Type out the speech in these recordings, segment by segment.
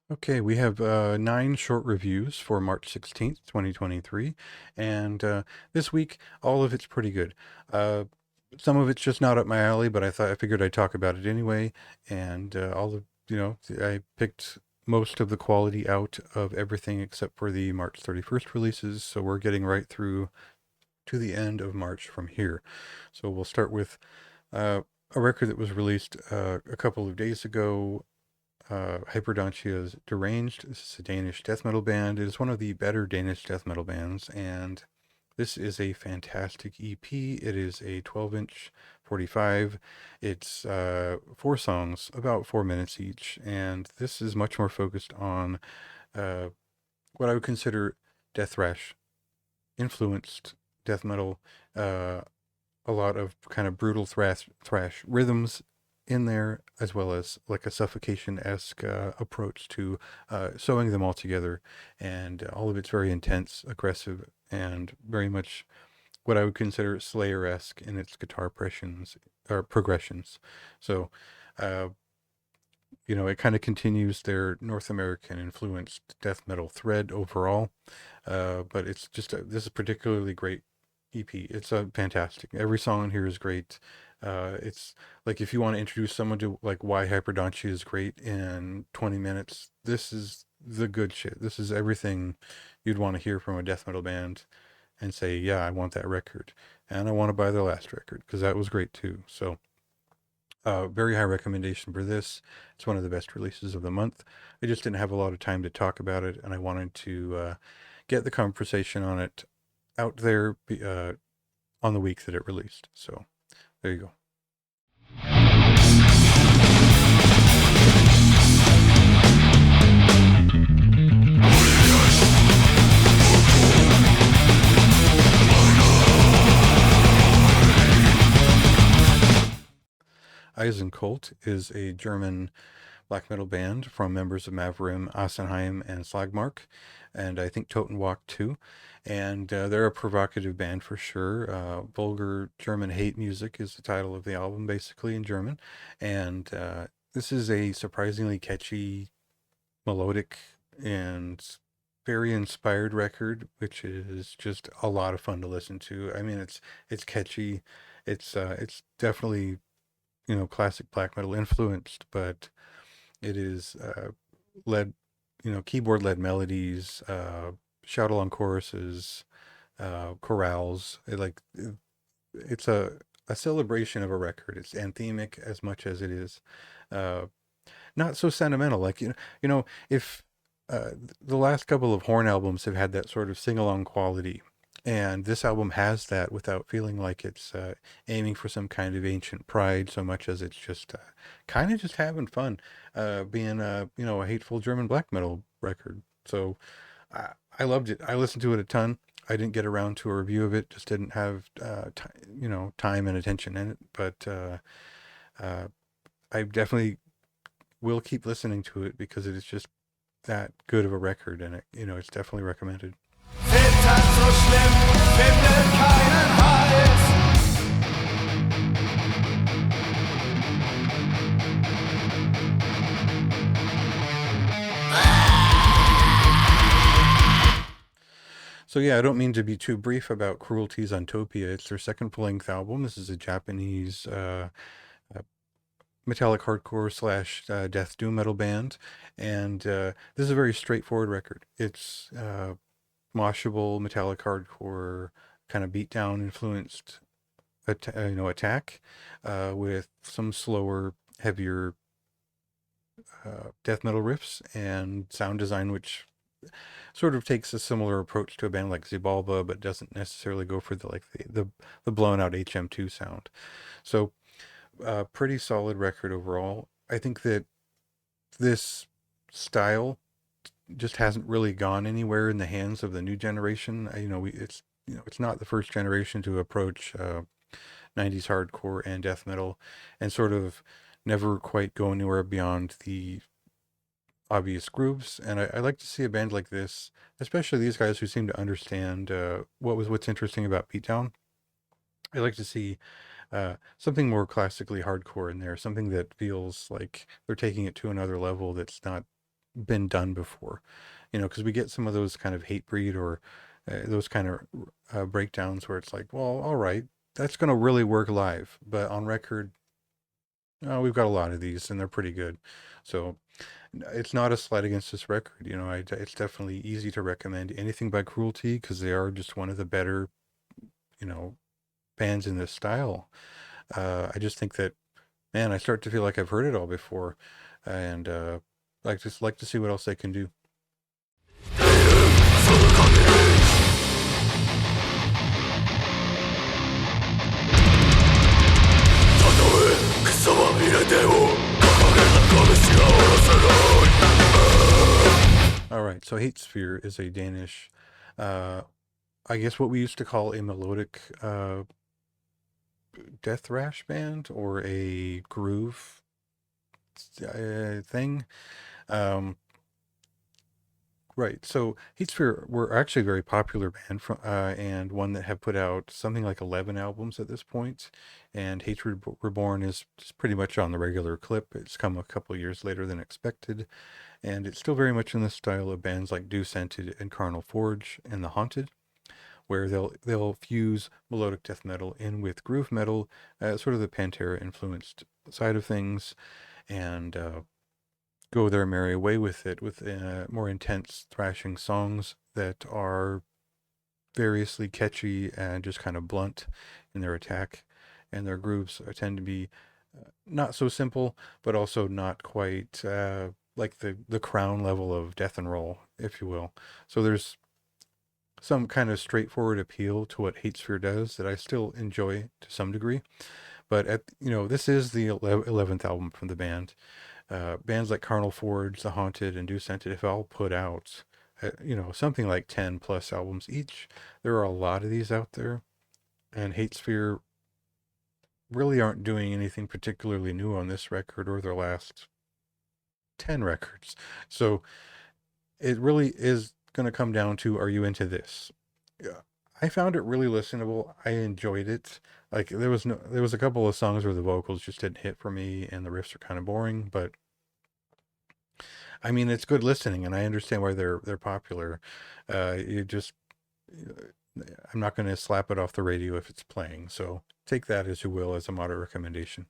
Okay, we have 9 short reviews for March 16th, 2023. And this week, all of it's pretty good. Uh, some of it's just not up my alley, but I figured I'd talk about it anyway. And I picked most of the quality out of everything except for the March 31st releases. So we're getting right through to the end of March from here. So we'll start with uh, a record that was released a couple of days ago. Hyperdontia's Deranged. This is a Danish death metal band. It is one of the better Danish death metal bands, and this is a fantastic EP. It is a 12-inch 45. It's 4 songs, about 4 minutes each, and this is much more focused on uh, what I would consider death thrash influenced death metal. Uh, a lot of kind of brutal thrash rhythms in there, as well as like a suffocation-esque approach to sewing them all together. And all of it's very intense, aggressive, and very much what I would consider Slayer-esque in its guitar progressions. So, uh, it kind of continues their North American influenced death metal thread overall. But it's just this is particularly great EP. It's fantastic. Every song on here is great. It's like if you want to introduce someone to like why Hyperdontia is great in 20 minutes, this is the good shit. This is everything you'd want to hear from a death metal band and say, yeah, I want that record. And I want to buy their last record because that was great too. So, very high recommendation for this. It's one of the best releases of the month. I just didn't have a lot of time to talk about it, and I wanted to get the conversation on it out there on the week that it released. So there you go. Eisenkult is a German black metal band from members of Mavrim, Asenheim, and Slagmark, and I think Totenwalk too. And they're a provocative band for sure. Vulgar German hate music is the title of the album, basically in German. And this is a surprisingly catchy, melodic, and very inspired record, which is just a lot of fun to listen to. I mean, it's catchy. It's definitely classic black metal influenced, but it is led, keyboard led melodies, shout along choruses, chorales. It's a celebration of a record. It's anthemic as much as it is uh, not so sentimental. Like if uh, the last couple of Horn albums have had that sort of sing along quality, and this album has that without feeling like it's aiming for some kind of ancient pride so much as it's just kind of just having fun, being a hateful German black metal record. So I loved it. I listened to it a ton. I didn't get around to a review of it. Just didn't have time and attention in it. But uh, I definitely will keep listening to it because it is just that good of a record, and it's definitely recommended. Zittert so schlimm, findet keinen Hals. So yeah, I don't mean to be too brief about Cruelty's Untopia. It's their second full-length album. This is a Japanese uh, metallic hardcore slash death doom metal band, and this is a very straightforward record. It's moshable metallic hardcore, kind of beatdown influenced attack with some slower, heavier death metal riffs and sound design, which sort of takes a similar approach to a band like Xibalba, but doesn't necessarily go for the blown out HM2 sound. So, pretty solid record overall. I think that this style just hasn't really gone anywhere in the hands of the new generation. It's not the first generation to approach 90s hardcore and death metal, and sort of never quite go anywhere beyond the obvious grooves. And I like to see a band like this, especially these guys who seem to understand what's interesting about beatdown. I like to see something more classically hardcore in there, something that feels like they're taking it to another level that's not been done before, because we get some of those kind of hate breed or those kind of breakdowns where it's like, well, all right, that's going to really work live, but on record, we've got a lot of these and they're pretty good. So it's not a slight against this record. It's definitely easy to recommend anything by Cruelty because they are just one of the better, you know, bands in this style. I just think that, man, I start to feel like I've heard it all before, and like to see what else they can do. All right, so Hate Sphere is a Danish, uh, I guess what we used to call a melodic death thrash band or a groove thing. Um, right. So Hatesphere were actually a very popular band and one that have put out something like 11 albums at this point. And Hatred Reborn is just pretty much on the regular clip. It's come a couple years later than expected. And it's still very much in the style of bands like Do Scented and Carnal Forge and The Haunted, where they'll fuse melodic death metal in with groove metal, sort of the Pantera influenced side of things, and go their merry way with it, with more intense thrashing songs that are variously catchy and just kind of blunt in their attack. And their grooves tend to be not so simple, but also not quite like the crown level of death and roll, if you will. So there's some kind of straightforward appeal to what Hatesphere does that I still enjoy to some degree. But this is the 11th album from the band. Bands like Carnal Forge, The Haunted, and Do Scented have all put out, something like 10 plus albums each. There are a lot of these out there, and Hatesphere really aren't doing anything particularly new on this record or their last 10 records. So it really is going to come down to, are you into this? Yeah. I found it really listenable. I enjoyed it. Like there was a couple of songs where the vocals just didn't hit for me and the riffs are kind of boring, but I mean it's good listening and I understand why they're popular. You just I'm not going to slap it off the radio if it's playing. So take that as you will as a moderate recommendation.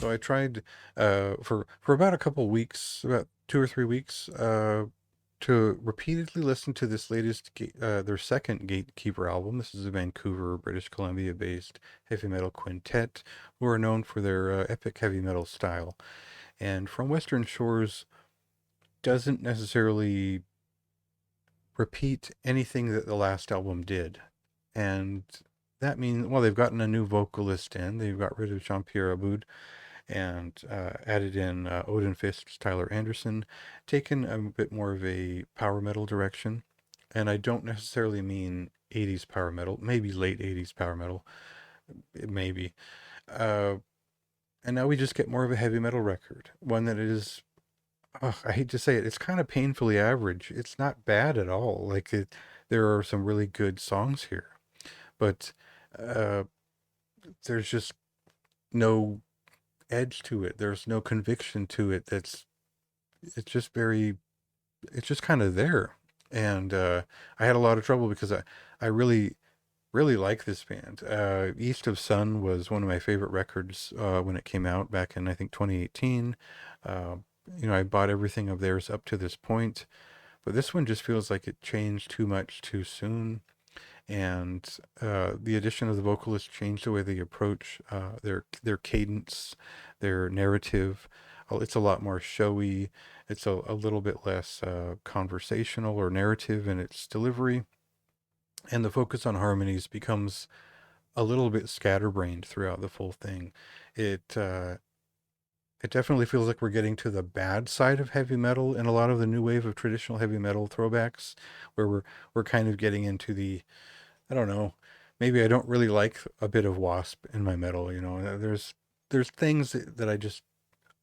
So I tried for about a couple weeks, about 2 or 3 weeks, to repeatedly listen to this latest, their second Gatekeeper album. This is a Vancouver, British Columbia-based heavy metal quintet who are known for their epic heavy metal style. And From Western Shores doesn't necessarily repeat anything that the last album did. And that means, well, they've gotten a new vocalist in. They've got rid of Jean-Pierre Aboud and added in Odin Fist's Tyler Anderson, taken a bit more of a power metal direction. And I don't necessarily mean 80s power metal, maybe late 80s power metal, maybe. Uh, and now we just get more of a heavy metal record, one that is, I hate to say it, it's kind of painfully average. It's not bad at all. There are some really good songs here, but uh, there's just no edge to it. There's no conviction to it. It's just very, it's just kind of there. And I had a lot of trouble because I really, really like this band. East of Sun was one of my favorite records when it came out back in, I think, 2018. Uh, I bought everything of theirs up to this point, but this one just feels like it changed too much too soon. And the addition of the vocalist changed the way they approach their cadence, their narrative. It's a lot more showy. It's a little bit less conversational or narrative in its delivery, and the focus on harmonies becomes a little bit scatterbrained throughout the full thing. It definitely feels like we're getting to the bad side of heavy metal in a lot of the new wave of traditional heavy metal throwbacks, where we're kind of getting into the, I don't know, maybe I don't really like a bit of Wasp in my metal. There's things that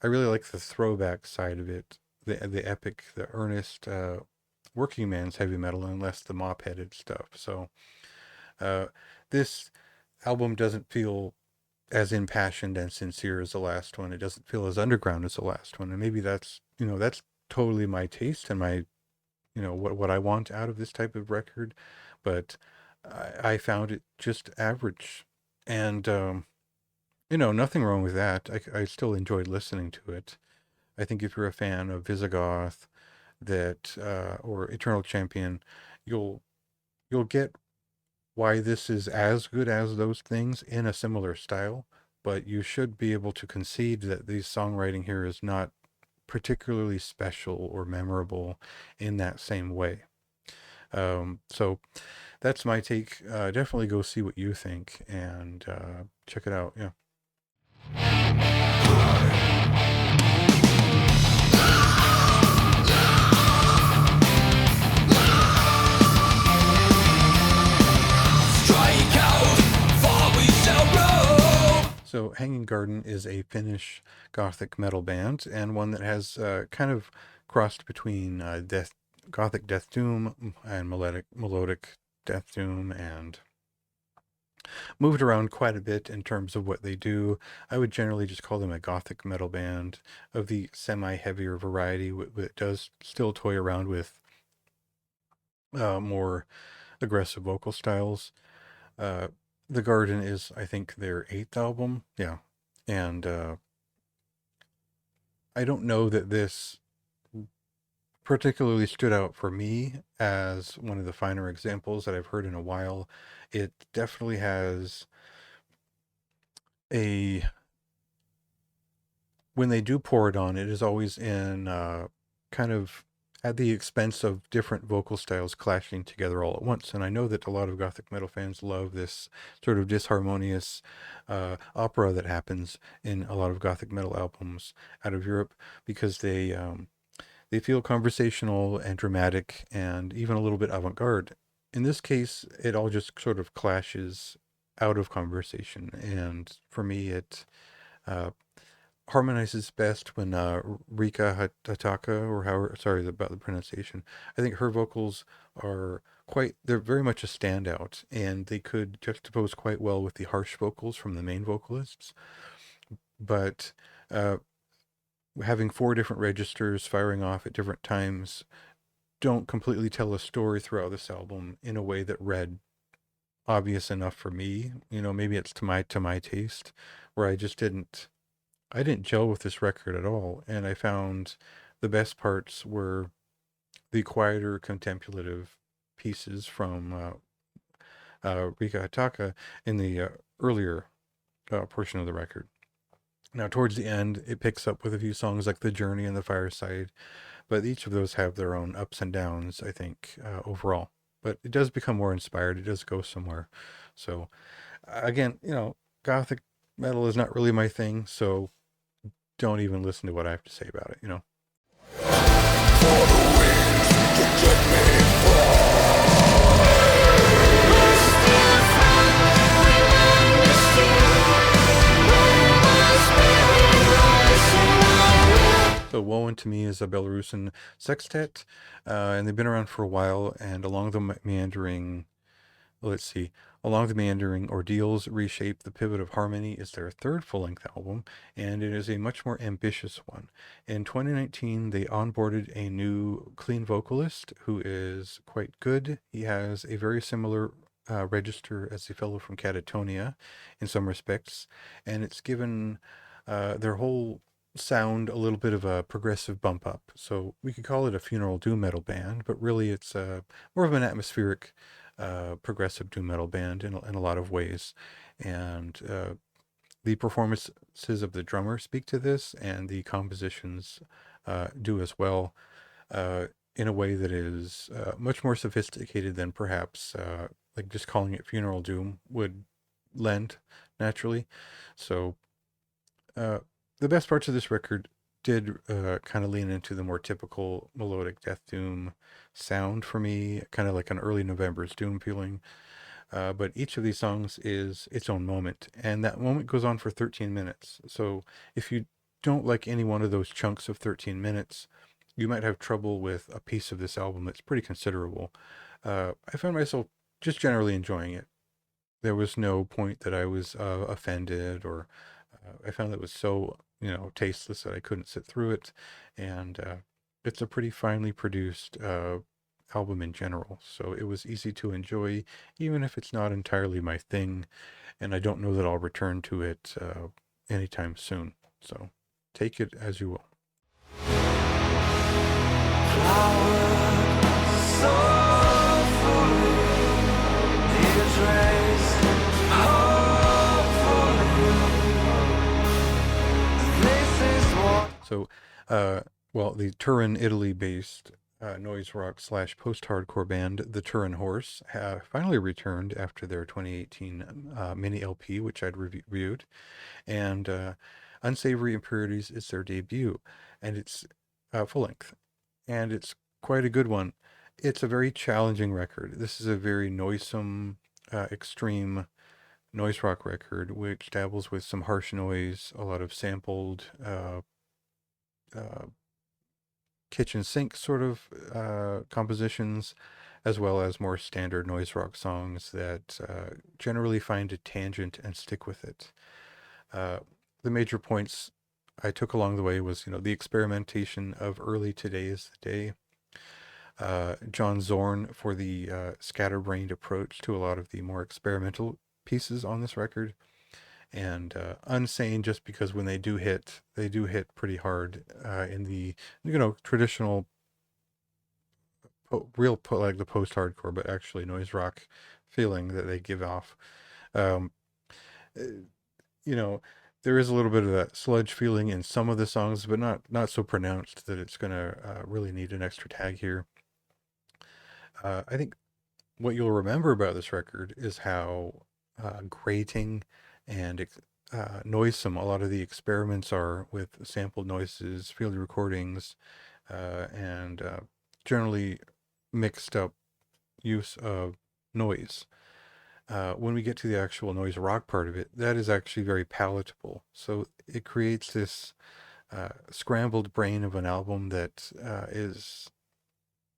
I really like the throwback side of it, the epic, the earnest, working man's heavy metal and less the mop-headed stuff. So uh, this album doesn't feel as impassioned and sincere as the last one. It doesn't feel as underground as the last one, and maybe that's totally my taste and my what I want out of this type of record. But I found it just average, and nothing wrong with that. I still enjoyed listening to it. I think if you're a fan of Visigoth, that or Eternal Champion, you'll you'll get why this is as good as those things in a similar style. But you should be able to concede that the songwriting here is not particularly special or memorable in that same way. So that's my take. Definitely go see what you think and check it out. Yeah. Strike out, for we shall roam. So Hanging Garden is a Finnish gothic metal band, and one that has kind of crossed between gothic death doom and melodic death doom, and moved around quite a bit in terms of what they do. I would generally just call them a gothic metal band of the semi-heavier variety, that does still toy around with more aggressive vocal styles. Uh, the Garden is, I think, their 8th album. Yeah. And I don't know that this particularly stood out for me as one of the finer examples that I've heard in a while. It definitely has a when they do pour it on, it is always in kind of at the expense of different vocal styles clashing together all at once. And I know that a lot of gothic metal fans love this sort of disharmonious opera that happens in a lot of gothic metal albums out of Europe, because they feel conversational and dramatic and even a little bit avant-garde. In this case, it all just sort of clashes out of conversation, and for me, it uh, harmonizes best when Rika Hataka, or how, sorry about the pronunciation. I think her vocals they're very much a standout, and they could juxtapose quite well with the harsh vocals from the main vocalists. But uh, having 4 different registers firing off at different times don't completely tell a story throughout this album in a way that read obvious enough for me. Maybe it's to my taste, where I didn't gel with this record at all, and I found the best parts were the quieter contemplative pieces from Rika Hataka in the earlier portion of the record. Now, towards the end, it picks up with a few songs like The Journey and The Fireside, but each of those have their own ups and downs, I think, overall. But it does become more inspired. It does go somewhere. So, again, gothic metal is not really my thing, so don't even listen to what I have to say about it. So Woe Unto Me is a Belarusian sextet, and they've been around for a while, and along the meandering ordeals reshape the pivot of harmony is their 3rd full-length album, and it is a much more ambitious one. In 2019, they onboarded a new clean vocalist who is quite good. He has a very similar register as the fellow from Catatonia in some respects, and it's given their whole sound a little bit of a progressive bump up. So we could call it a funeral doom metal band, but really it's more of an atmospheric progressive doom metal band in a lot of ways. And the performances of the drummer speak to this, and the compositions do as well, in a way that is much more sophisticated than perhaps like just calling it funeral doom would lend naturally. So the best parts of this record did kind of lean into the more typical melodic death doom sound for me, kind of like an early November's doom feeling. But each of these songs is its own moment, and that moment goes on for 13 minutes. So if you don't like any one of those chunks of 13 minutes, you might have trouble with a piece of this album that's pretty considerable. I found myself just generally enjoying it. There was no point that I was offended, or I found it was so, tasteless that I couldn't sit through it. And it's a pretty finely produced album in general. So it was easy to enjoy, even if it's not entirely my thing. And I don't know that I'll return to it anytime soon. So take it as you will. So, well, the Turin, Italy-based noise rock slash post-hardcore band, the Turin Horse, finally returned after their 2018 mini LP, which I'd reviewed, and Unsavory Impurities is their debut, and it's full length, and it's quite a good one. It's a very challenging record. This is a very noisome, extreme noise rock record, which dabbles with some harsh noise, a lot of sampled kitchen sink sort of compositions, as well as more standard noise rock songs that generally find a tangent and stick with it. The major points I took along the way was, the experimentation of early Today Is the Day. John Zorn for the scatterbrained approach to a lot of the more experimental pieces on this record. And Unsane, just because when they do hit pretty hard in the traditional like the post-hardcore, but actually noise rock feeling that they give off. Um, uh, there is a little bit of that sludge feeling in some of the songs, but not so pronounced that it's gonna really need an extra tag here. I think what you'll remember about this record is how grating and noisome a lot of the experiments are with sampled noises, field recordings, and generally mixed up use of noise. When we get to the actual noise rock part of it, that is actually very palatable. So it creates this scrambled brain of an album that is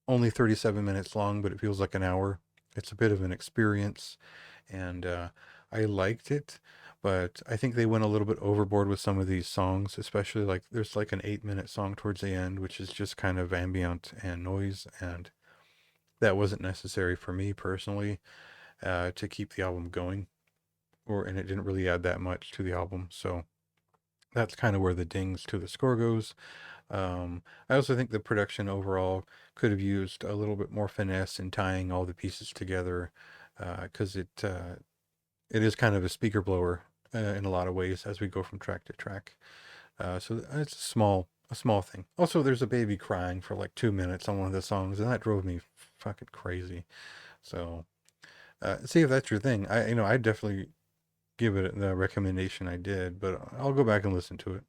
only 37 minutes long, but it feels like an hour. It's a bit of an experience, and I liked it, but I think they went a little bit overboard with some of these songs, especially like there's like an 8-minute song towards the end, which is just kind of ambient and noise, and that wasn't necessary for me personally to keep the album going, and it didn't really add that much to the album. So that's kind of where the dings to the score goes. I also think the production overall could have used a little bit more finesse in tying all the pieces together, because it is kind of a speaker blower in a lot of ways as we go from track to track. So it's a small thing. Also, there's a baby crying for like 2 minutes on one of the songs, and that drove me fucking crazy. So see if that's your thing. I definitely give it the recommendation I did, but I'll go back and listen to it.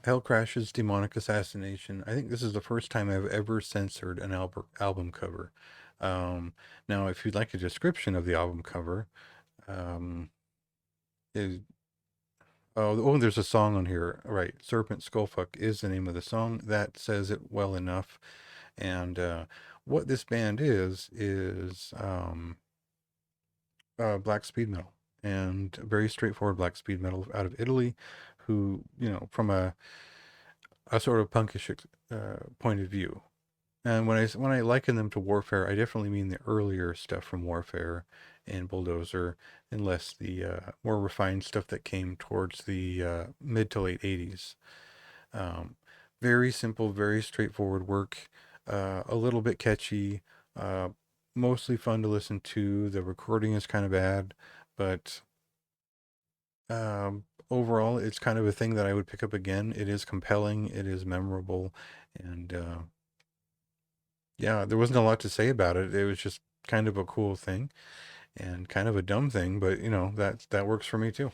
Hell Crash's Demonic Assassination. I think this is the first time I've ever censored an album cover. Now, if you'd like a description of the album cover, is there's a song on here, right? Serpent Skullfuck is the name of the song. That says it well enough. And what this band is black speed metal, and very straightforward black speed metal out of Italy, who, from a sort of punkish point of view. And when I liken them to Warfare, I definitely mean the earlier stuff from Warfare and Bulldozer, and less the more refined stuff that came towards the mid to late 80s. Very simple, very straightforward work, a little bit catchy, mostly fun to listen to. The recording is kind of bad, but overall, it's kind of a thing that I would pick up again. It is compelling, it is memorable, and yeah, there wasn't a lot to say about it. It was just kind of a cool thing and kind of a dumb thing, but that works for me too.